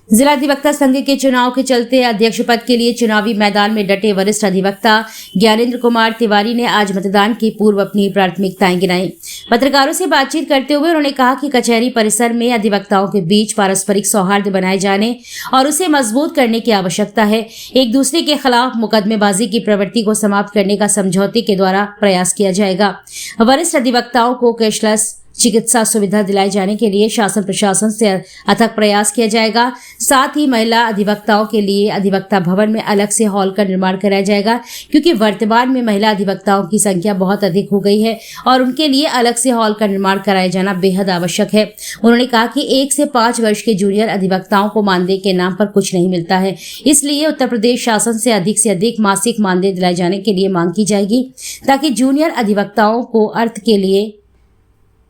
जिला अधिवक्ता संघ के चुनाव के चलते अध्यक्ष पद के लिए चुनावी मैदान में डटे वरिष्ठ अधिवक्ता ज्ञानेंद्र कुमार तिवारी ने आज मतदान की पूर्व अपनी प्राथमिकताएं गिनाई। पत्रकारों से बातचीत करते हुए उन्होंने कहा कि कचहरी परिसर में अधिवक्ताओं के बीच पारस्परिक सौहार्द बनाए जाने और उसे मजबूत करने की आवश्यकता है। एक दूसरे के खिलाफ मुकदमेबाजी की प्रवृत्ति को समाप्त करने का समझौते के द्वारा प्रयास किया जाएगा। वरिष्ठ अधिवक्ताओं को कैशलेस चिकित्सा सुविधा दिलाए जाने के लिए शासन प्रशासन से अथक प्रयास किया जाएगा। साथ ही महिला अधिवक्ताओं के लिए अधिवक्ता भवन में अलग से हॉल का निर्माण कराया जाएगा, क्योंकि वर्तमान में महिला अधिवक्ताओं की संख्या बहुत अधिक हो गई है और उनके लिए अलग से हॉल का निर्माण कराया जाना बेहद आवश्यक है। उन्होंने कहा कि 1 से 5 वर्ष के जूनियर अधिवक्ताओं को मानदेय के नाम पर कुछ नहीं मिलता है, इसलिए उत्तर प्रदेश शासन से अधिक मासिक मानदेय दिलाए जाने के लिए मांग की जाएगी, ताकि जूनियर अधिवक्ताओं को अर्थ के लिए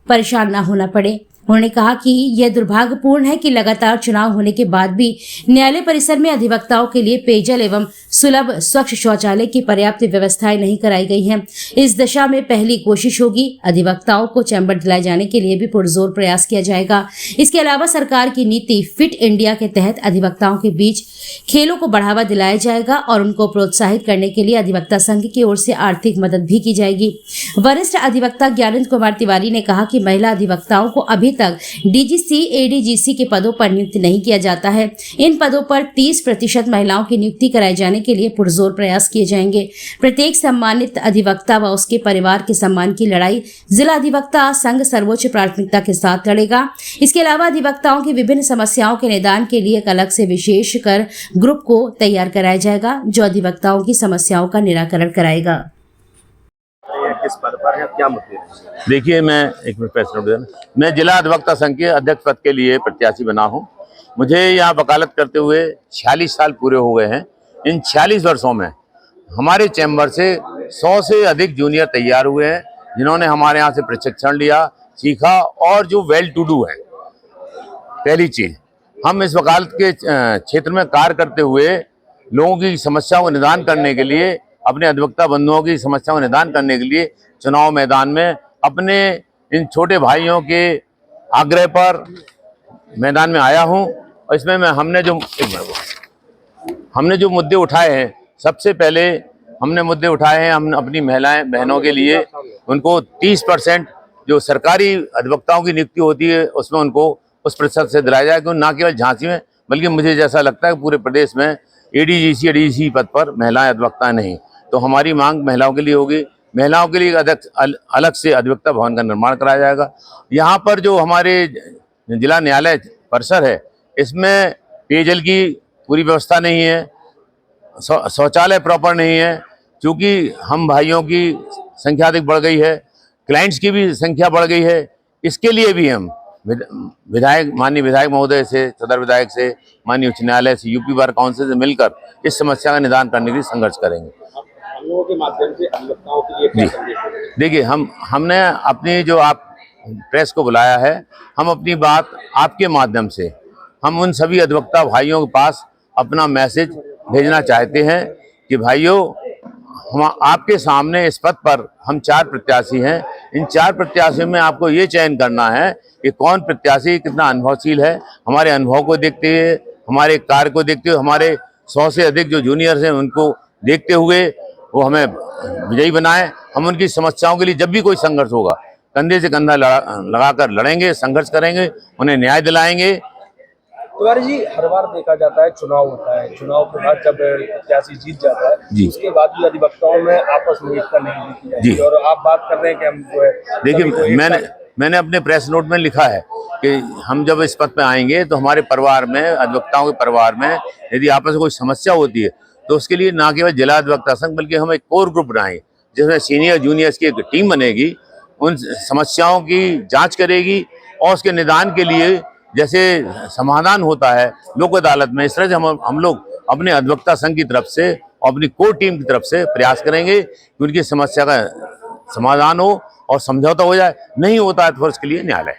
परेशान न होना पड़े। उन्होंने कहा कि यह दुर्भाग्यपूर्ण है कि लगातार चुनाव होने के बाद भी न्यायालय परिसर में अधिवक्ताओं के लिए पेयजल एवं सुलभ स्वच्छ शौचालय की पर्याप्त व्यवस्थाएं नहीं कराई गई हैं। इस दिशा में पहली कोशिश होगी। अधिवक्ताओं को चैम्बर दिलाए जाने के लिए भी पुरजोर प्रयास किया जाएगा। इसके अलावा सरकार की नीति फिट इंडिया के तहत अधिवक्ताओं के बीच खेलों को बढ़ावा दिलाया जाएगा और उनको प्रोत्साहित करने के लिए अधिवक्ता संघ की ओर से आर्थिक मदद भी की जाएगी। वरिष्ठ अधिवक्ता ज्ञानेंद्र कुमार तिवारी ने कहा कि महिला अधिवक्ताओं को अभी तक डीजीसी एडीजीसी के पदों पर नियुक्त नहीं किया जाता है। इन पदों पर 30% महिलाओं की नियुक्ति कराए जाने के लिए पुरजोर प्रयास किए जाएंगे। प्रत्येक सम्मानित अधिवक्ता व उसके परिवार के सम्मान की लड़ाई जिला अधिवक्ता संघ सर्वोच्च प्राथमिकता के साथ लड़ेगा। इसके अलावा अधिवक्ताओं की विभिन्न समस्याओं के निदान के लिए एक अलग से विशेष कर ग्रुप को तैयार कराया जाएगा, जो अधिवक्ताओं की समस्याओं का निराकरण कराएगा। किस पद पर है, क्या मुद्दे हैं? देखिए, मैं एक मिनट प्रेस नोट देना। मैं जिला अधिवक्ता संघ के अध्यक्ष पद के लिए प्रत्याशी बना हूं। मुझे यहाँ वकालत करते हुए 46 साल पूरे हो गए हैं। इन 46 वर्षों में हमारे चैम्बर से 100 से अधिक जूनियर तैयार हुए हैं, जिन्होंने हमारे यहाँ से प्रशिक्षण लिया, सीखा और जो वेल टू डू है। पहली चीज, हम इस वकालत के क्षेत्र में कार्य करते हुए लोगों की समस्याओं को निदान करने के लिए, अपने अधिवक्ता बंधुओं की समस्याओं को निदान करने के लिए चुनाव मैदान में अपने इन छोटे भाइयों के आग्रह पर मैदान में आया हूं। और इसमें हमने जो मुद्दे उठाए हैं, सबसे पहले हमने मुद्दे उठाए हैं, हम अपनी महिलाएं बहनों के लिए उनको 30% जो सरकारी अधिवक्ताओं की नियुक्ति होती है उसमें उनको उस प्रतिशत से दिलाया जाए, क्योंकि न केवल झांसी में बल्कि मुझे जैसा लगता है पूरे प्रदेश में एडीजीसी एडीजीसी पद पर महिलाएं अधिवक्ता नहीं। तो हमारी मांग महिलाओं के लिए होगी। महिलाओं के लिए अलग से अधिवक्ता भवन का निर्माण कराया जाएगा। यहाँ पर जो हमारे जिला न्यायालय परिसर है, इसमें पेयजल की पूरी व्यवस्था नहीं है, शौचालय प्रॉपर नहीं है, क्योंकि हम भाइयों की संख्या अधिक बढ़ गई है, क्लाइंट्स की भी संख्या बढ़ गई है। इसके लिए भी हम माननीय विधायक महोदय से, सदर विधायक से, माननीय उच्च न्यायालय से, यूपी बार काउंसिल से मिलकर इस समस्या का निदान करने के लिए संघर्ष करेंगे। लोगों के माध्यम से अधिवक्ताओं के लिए क्या संदेश है? देखिए, हमने अपनी जो आप प्रेस को बुलाया है, हम अपनी बात आपके माध्यम से हम उन सभी अधिवक्ता भाइयों के पास अपना मैसेज भेजना चाहते हैं कि भाइयों, हम आपके सामने इस पद पर हम 4 प्रत्याशी हैं। इन 4 प्रत्याशियों में आपको ये चयन करना है कि कौन प्रत्याशी कितना अनुभवशील है। हमारे अनुभव को देखते हुए, हमारे कार्य को देखते हुए, हमारे 100 से अधिक जो जूनियर्स हैं उनको देखते हुए वो हमें विजयी बनाए। हम उनकी समस्याओं के लिए जब भी कोई संघर्ष होगा, कंधे से कंधा लगाकर लड़ेंगे, संघर्ष करेंगे, उन्हें न्याय दिलाएंगे। तिवारी जी, हर बार देखा जाता है चुनाव होता है, चुनाव के बाद जब प्रत्याशी जीत जाता है, उसके बाद भी अधिवक्ताओं में आपस में एकता नहीं दिखी जाती है। और आप बात कर रहे हैं कि हम जो है, देखिए, मैंने अपने प्रेस नोट में लिखा है कि हम जब इस पद पे आएंगे तो हमारे परिवार में, अधिवक्ताओं के परिवार में यदि आपस में कोई समस्या होती है तो उसके लिए न केवल जिला अधिवक्ता संघ बल्कि हम एक कोर ग्रुप बनाएंगे, जिसमें सीनियर जूनियर्स की एक टीम बनेगी, उन समस्याओं की जांच करेगी और उसके निदान के लिए जैसे समाधान होता है लोक अदालत में, इस तरह से हम लोग अपने अधिवक्ता संघ की तरफ से और अपनी कोर टीम की तरफ से प्रयास करेंगे कि उनकी समस्या का समाधान हो और समझौता हो जाए। नहीं होता है तो उसके लिए न्यायालय